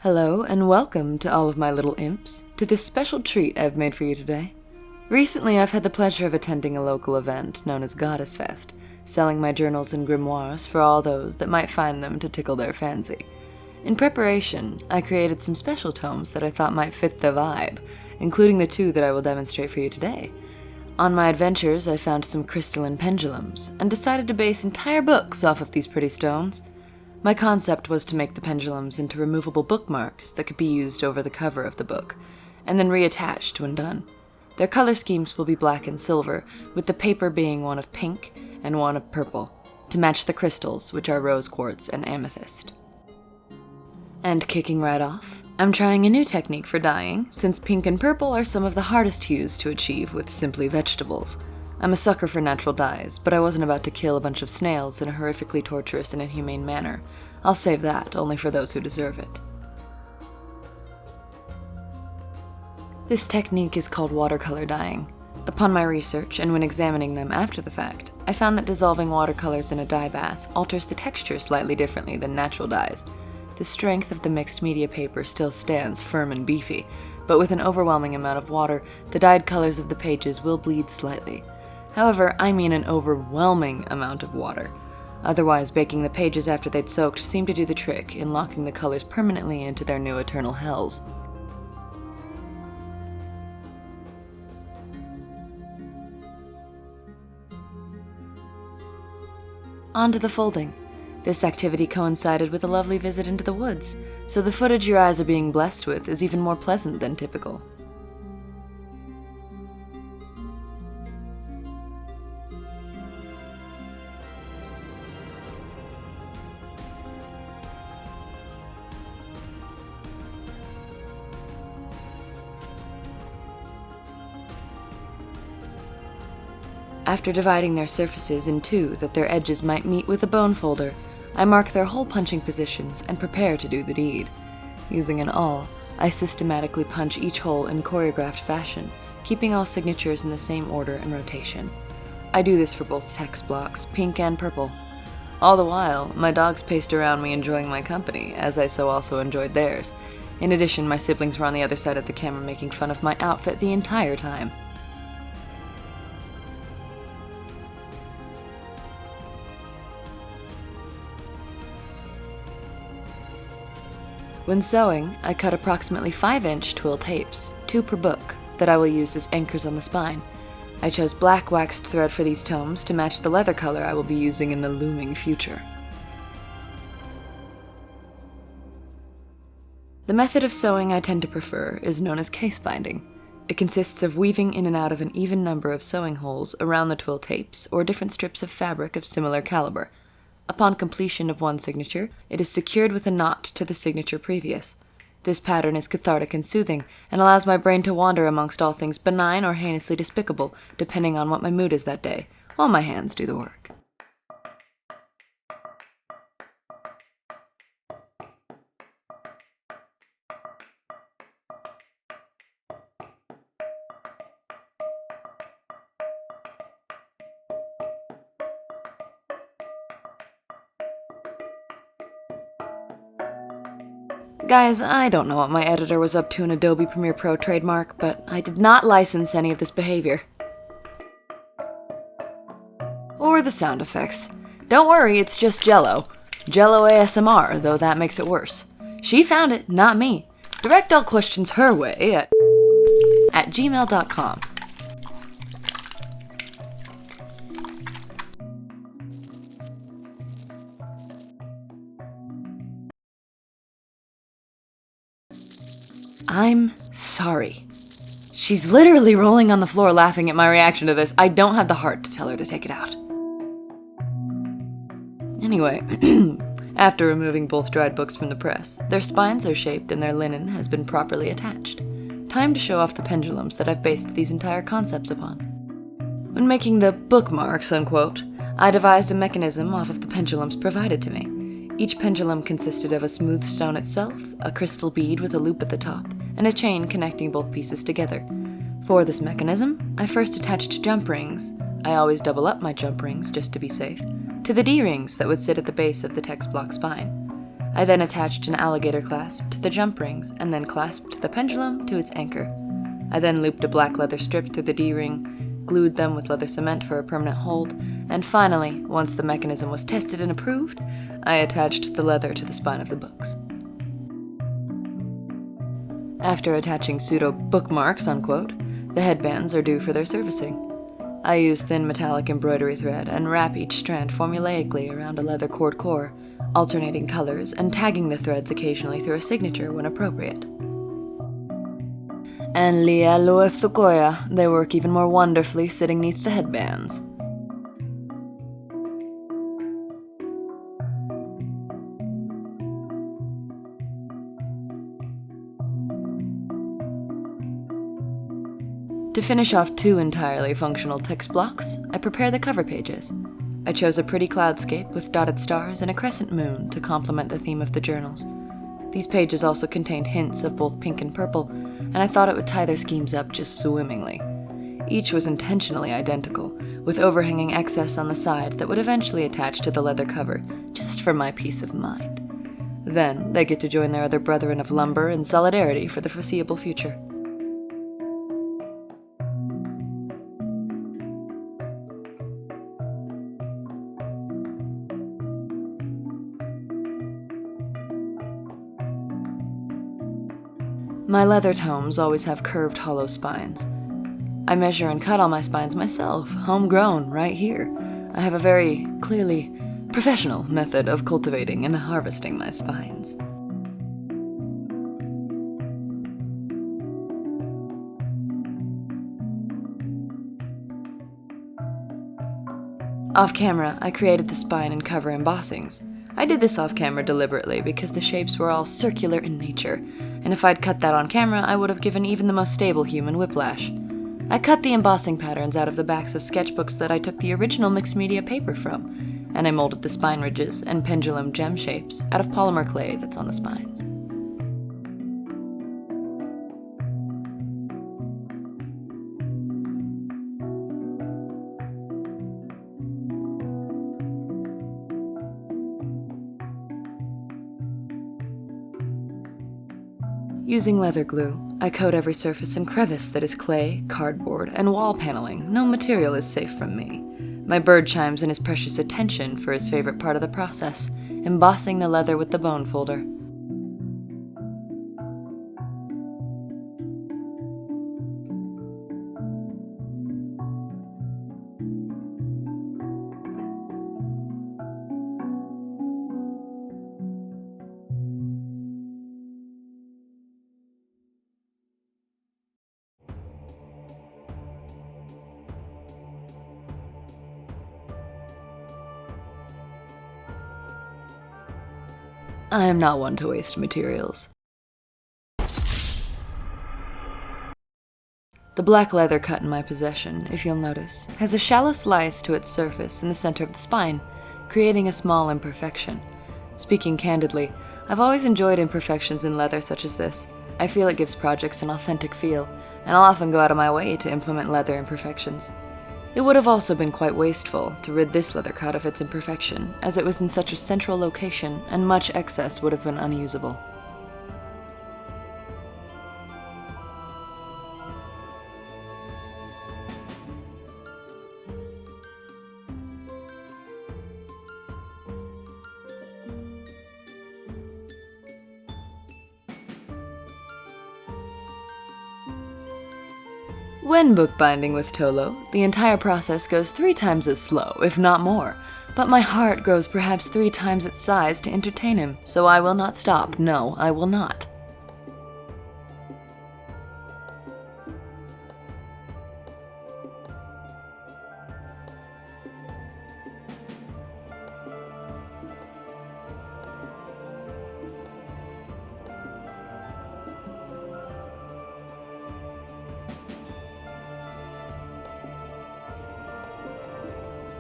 Hello and welcome to all of my little imps, to this special treat I've made for you today. Recently I've had the pleasure of attending a local event known as Goddess Fest, selling my journals and grimoires for all those that might find them to tickle their fancy. In preparation, I created some special tomes that I thought might fit the vibe, including the two that I will demonstrate for you today. On my adventures, I found some crystalline pendulums, and decided to base entire books off of these pretty stones. My concept was to make the pendulums into removable bookmarks that could be used over the cover of the book, and then reattached when done. Their color schemes will be black and silver, with the paper being one of pink and one of purple, to match the crystals, which are rose quartz and amethyst. And kicking right off, I'm trying a new technique for dyeing, since pink and purple are some of the hardest hues to achieve with simply vegetables. I'm a sucker for natural dyes, but I wasn't about to kill a bunch of snails in a horrifically torturous and inhumane manner. I'll save that only for those who deserve it. This technique is called watercolor dyeing. Upon my research, and when examining them after the fact, I found that dissolving watercolors in a dye bath alters the texture slightly differently than natural dyes. The strength of the mixed media paper still stands firm and beefy, but with an overwhelming amount of water, the dyed colors of the pages will bleed slightly. However, I mean an overwhelming amount of water. Otherwise, baking the pages after they'd soaked seemed to do the trick in locking the colors permanently into their new eternal hells. On to the folding. This activity coincided with a lovely visit into the woods, so the footage your eyes are being blessed with is even more pleasant than typical. After dividing their surfaces in two that their edges might meet with a bone folder, I mark their hole punching positions and prepare to do the deed. Using an awl, I systematically punch each hole in choreographed fashion, keeping all signatures in the same order and rotation. I do this for both text blocks, pink and purple. All the while, my dogs paced around me enjoying my company, as I so also enjoyed theirs. In addition, my siblings were on the other side of the camera making fun of my outfit the entire time. When sewing, I cut approximately 5-inch twill tapes, 2 per book, that I will use as anchors on the spine. I chose black waxed thread for these tomes to match the leather color I will be using in the looming future. The method of sewing I tend to prefer is known as case binding. It consists of weaving in and out of an even number of sewing holes around the twill tapes or different strips of fabric of similar caliber. Upon completion of one signature, it is secured with a knot to the signature previous. This pattern is cathartic and soothing, and allows my brain to wander amongst all things benign or heinously despicable, depending on what my mood is that day, while my hands do the work. Guys, I don't know what my editor was up to in Adobe Premiere Pro trademark, but I did not license any of this behavior. Or the sound effects. Don't worry, it's just Jello. Jello ASMR, though that makes it worse. She found it, not me. Direct all questions her way at gmail.com. I'm sorry. She's literally rolling on the floor laughing at my reaction to this. I don't have the heart to tell her to take it out. Anyway, after removing both dried books from the press, their spines are shaped and their linen has been properly attached. Time to show off the pendulums that I've based these entire concepts upon. When making the bookmarks, unquote, I devised a mechanism off of the pendulums provided to me. Each pendulum consisted of a smooth stone itself, a crystal bead with a loop at the top, and a chain connecting both pieces together. For this mechanism, I first attached jump rings, I always double up my jump rings just to be safe, to the D-rings that would sit at the base of the text block spine. I then attached an alligator clasp to the jump rings and then clasped the pendulum to its anchor. I then looped a black leather strip through the D-ring, glued them with leather cement for a permanent hold, and finally, once the mechanism was tested and approved, I attached the leather to the spine of the books. After attaching pseudo-bookmarks, unquote, the headbands are due for their servicing. I use thin metallic embroidery thread and wrap each strand formulaically around a leather cord core, alternating colors and tagging the threads occasionally through a signature when appropriate. And 𝐂𝐫𝐤𝐧𝐠, they work even more wonderfully sitting neath the headbands. To finish off 2 entirely functional text blocks, I prepare the cover pages. I chose a pretty cloudscape with dotted stars and a crescent moon to complement the theme of the journals. These pages also contained hints of both pink and purple, and I thought it would tie their schemes up just swimmingly. Each was intentionally identical, with overhanging excess on the side that would eventually attach to the leather cover, just for my peace of mind. Then they get to join their other brethren of lumber in solidarity for the foreseeable future. My leather tomes always have curved hollow spines. I measure and cut all my spines myself, homegrown, right here. I have a very clearly professional method of cultivating and harvesting my spines. Off camera, I created the spine and cover embossings. I did this off camera deliberately because the shapes were all circular in nature, and if I'd cut that on camera, I would have given even the most stable human whiplash. I cut the embossing patterns out of the backs of sketchbooks that I took the original mixed media paper from, and I molded the spine ridges and pendulum gem shapes out of polymer clay that's on the spines. Using leather glue, I coat every surface and crevice that is clay, cardboard, and wall paneling. No material is safe from me. My bird chimes in his precious attention for his favorite part of the process, embossing the leather with the bone folder. I am not one to waste materials. The black leather cut in my possession, if you'll notice, has a shallow slice to its surface in the center of the spine, creating a small imperfection. Speaking candidly, I've always enjoyed imperfections in leather such as this. I feel it gives projects an authentic feel, and I'll often go out of my way to implement leather imperfections. It would have also been quite wasteful to rid this leather cut of its imperfection, as it was in such a central location and much excess would have been unusable. When bookbinding with Tolo, the entire process goes 3 times as slow, if not more, but my heart grows perhaps 3 times its size to entertain him, so I will not stop. No, I will not.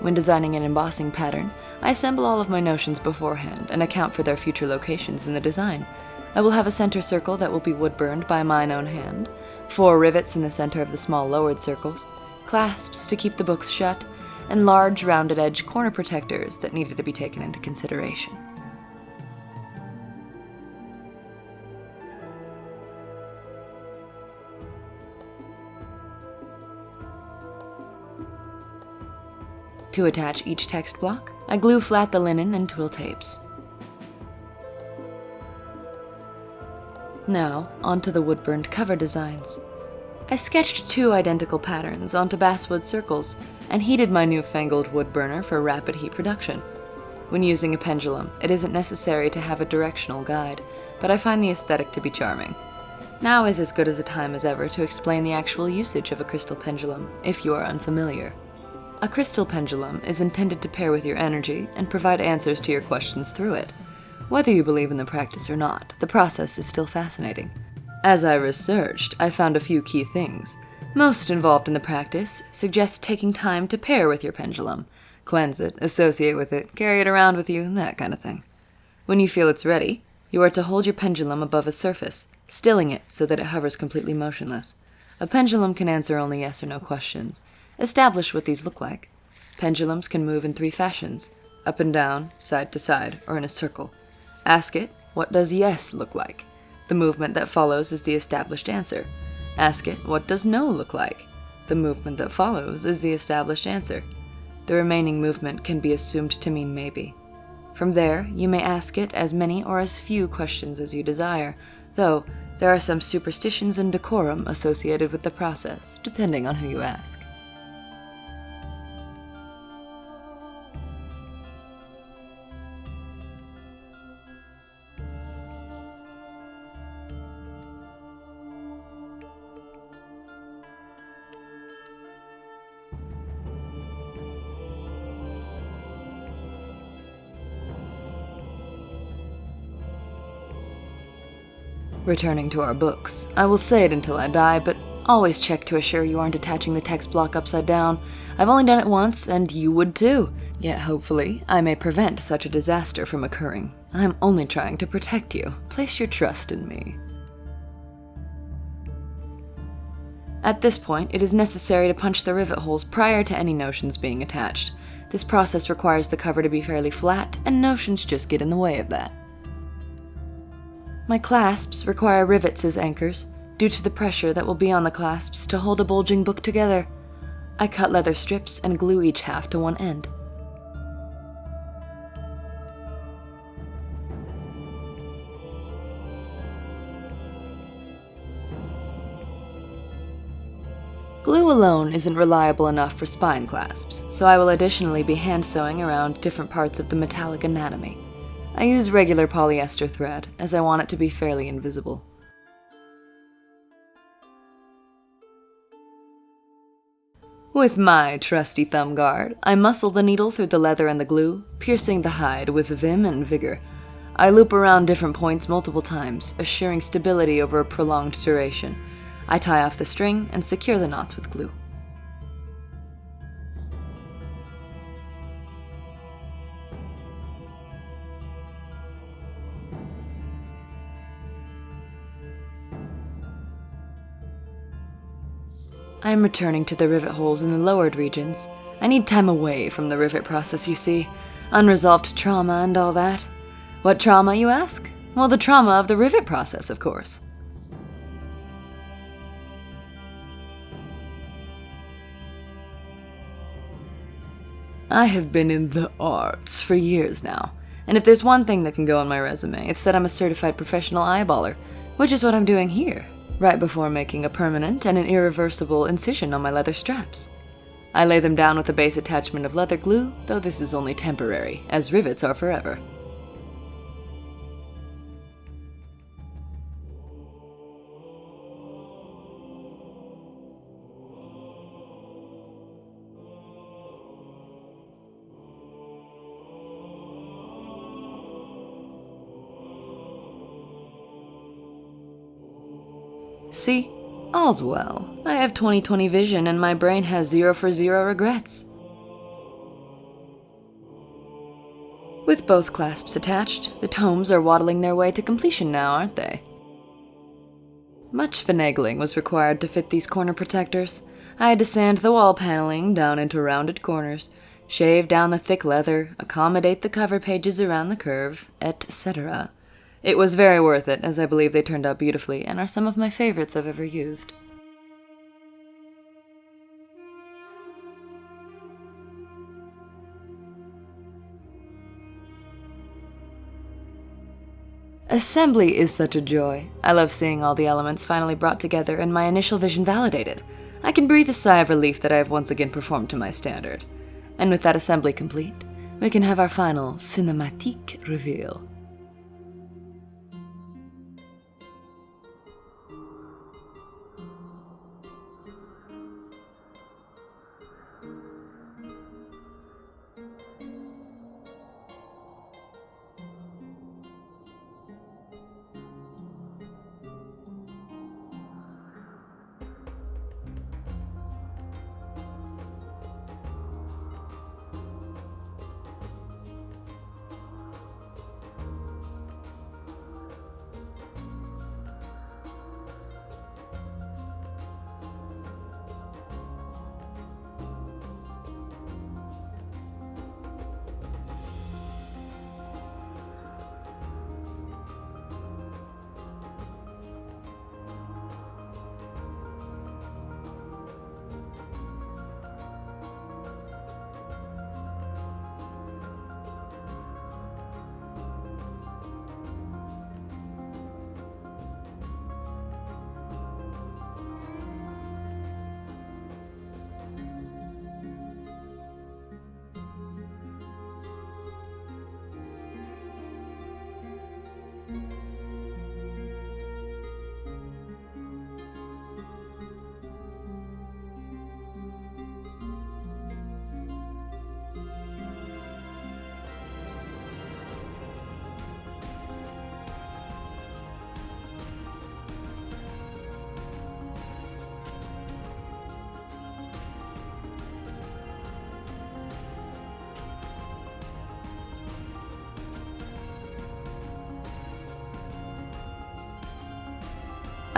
When designing an embossing pattern, I assemble all of my notions beforehand and account for their future locations in the design. I will have a center circle that will be wood-burned by mine own hand, 4 rivets in the center of the small lowered circles, clasps to keep the books shut, and large rounded edge corner protectors that needed to be taken into consideration. To attach each text block, I glue flat the linen and twill tapes. Now, onto the wood-burned cover designs. I sketched 2 identical patterns onto basswood circles and heated my newfangled wood burner for rapid heat production. When using a pendulum, it isn't necessary to have a directional guide, but I find the aesthetic to be charming. Now is as good as a time as ever to explain the actual usage of a crystal pendulum, if you are unfamiliar. A crystal pendulum is intended to pair with your energy and provide answers to your questions through it. Whether you believe in the practice or not, the process is still fascinating. As I researched, I found a few key things. Most involved in the practice suggest taking time to pair with your pendulum, cleanse it, associate with it, carry it around with you, that kind of thing. When you feel it's ready, you are to hold your pendulum above a surface, stilling it so that it hovers completely motionless. A pendulum can answer only yes or no questions. Establish what these look like. Pendulums can move in 3 fashions: up and down, side to side, or in a circle. Ask it, what does yes look like? The movement that follows is the established answer. Ask it, what does no look like? The movement that follows is the established answer. The remaining movement can be assumed to mean maybe. From there, you may ask it as many or as few questions as you desire, though there are some superstitions and decorum associated with the process, depending on who you ask. Returning to our books, I will say it until I die, but always check to assure you aren't attaching the text block upside down. I've only done it once, and you would too. Yet hopefully, I may prevent such a disaster from occurring. I'm only trying to protect you. Place your trust in me. At this point, it is necessary to punch the rivet holes prior to any notions being attached. This process requires the cover to be fairly flat, and notions just get in the way of that. My clasps require rivets as anchors, due to the pressure that will be on the clasps to hold a bulging book together. I cut leather strips and glue each half to one end. Glue alone isn't reliable enough for spine clasps, so I will additionally be hand sewing around different parts of the metallic anatomy. I use regular polyester thread, as I want it to be fairly invisible. With my trusty thumb guard, I muscle the needle through the leather and the glue, piercing the hide with vim and vigor. I loop around different points multiple times, assuring stability over a prolonged duration. I tie off the string and secure the knots with glue. I am returning to the rivet holes in the lowered regions. I need time away from the rivet process, you see. Unresolved trauma and all that. What trauma, you ask? Well, the trauma of the rivet process, of course. I have been in the arts for years now, and if there's one thing that can go on my resume, it's that I'm a certified professional eyeballer, which is what I'm doing here, right before making a permanent and an irreversible incision on my leather straps. I lay them down with a base attachment of leather glue, though this is only temporary, as rivets are forever. See? All's well. I have 20/20 vision and my brain has 0 for 0 regrets. With both clasps attached, the tomes are waddling their way to completion now, aren't they? Much finagling was required to fit these corner protectors. I had to sand the wall paneling down into rounded corners, shave down the thick leather, accommodate the cover pages around the curve, etc. It was very worth it, as I believe they turned out beautifully and are some of my favorites I've ever used. Assembly is such a joy. I love seeing all the elements finally brought together and my initial vision validated. I can breathe a sigh of relief that I have once again performed to my standard. And with that assembly complete, we can have our final cinematique reveal.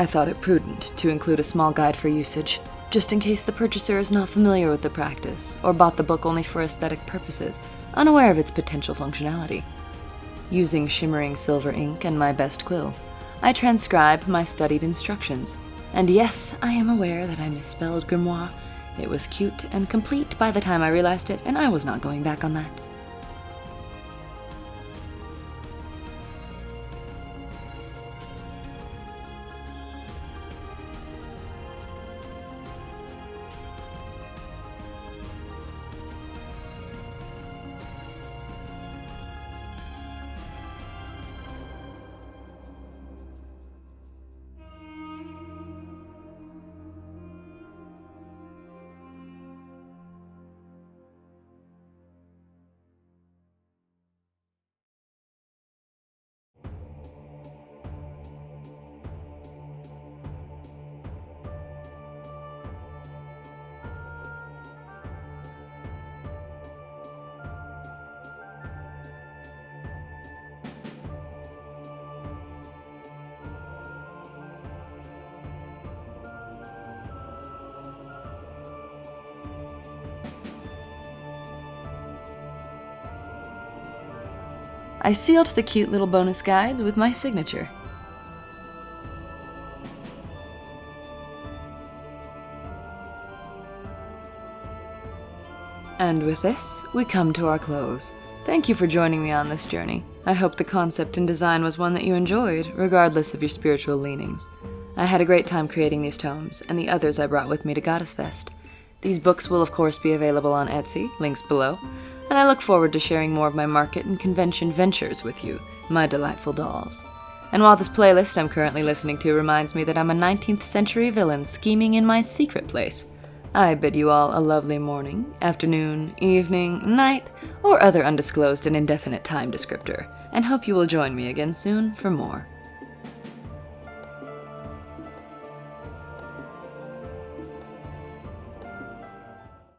I thought it prudent to include a small guide for usage, just in case the purchaser is not familiar with the practice or bought the book only for aesthetic purposes, unaware of its potential functionality. Using shimmering silver ink and my best quill, I transcribe my studied instructions. And yes, I am aware that I misspelled grimoire. It was cute and complete by the time I realized it, and I was not going back on that. I sealed the cute little bonus guides with my signature. And with this, we come to our close. Thank you for joining me on this journey. I hope the concept and design was one that you enjoyed, regardless of your spiritual leanings. I had a great time creating these tomes, and the others I brought with me to Goddess Fest. These books will of course be available on Etsy, links below, and I look forward to sharing more of my market and convention ventures with you, my delightful dolls. And while this playlist I'm currently listening to reminds me that I'm a 19th century villain scheming in my secret place, I bid you all a lovely morning, afternoon, evening, night, or other undisclosed and indefinite time descriptor, and hope you will join me again soon for more.